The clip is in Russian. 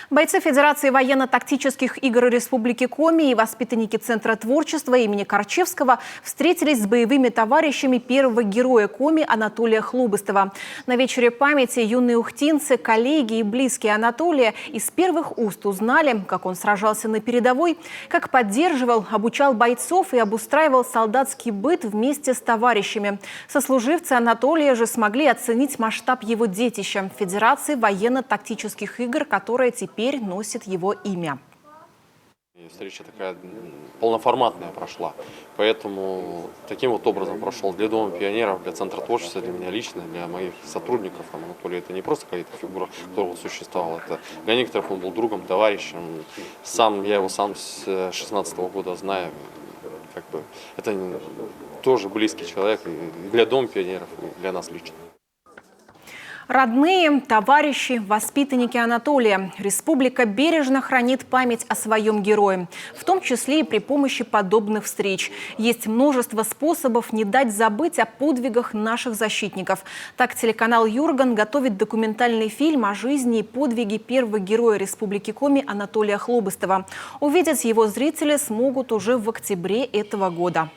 Бойцы Федерации военно-тактических игр Республики Коми и воспитанники Центра творчества имени Корчевского встретились с боевыми товарищами первого героя Коми Анатолия Хлобыстова. На вечере памяти юные ухтинцы, коллеги и близкие Анатолия из первых уст узнали, как он сражался на передовой, как поддерживал, обучал бойцов и обустраивал солдатский быт вместе с товарищами. Сослуживцы Анатолия же смогли оценить масштаб его детища – Федерации военно-тактических игр, которая теперь носит его имя. Встреча такая полноформатная прошла, поэтому таким вот образом прошел для Дома пионеров, для Центра творчества, для меня лично, для моих сотрудников. Анатолий — это не просто какая-то фигура, которая существовала, это для некоторых он был другом, товарищем. Я его сам с 16-го года знаю, это тоже близкий человек и для Дома пионеров, и для нас лично. Родные, товарищи, воспитанники Анатолия. Республика бережно хранит память о своем герое, в том числе и при помощи подобных встреч. Есть множество способов не дать забыть о подвигах наших защитников. Так, телеканал «Юрган» готовит документальный фильм о жизни и подвиге первого героя Республики Коми Анатолия Хлобыстова. Увидеть его зрители смогут уже в октябре этого года.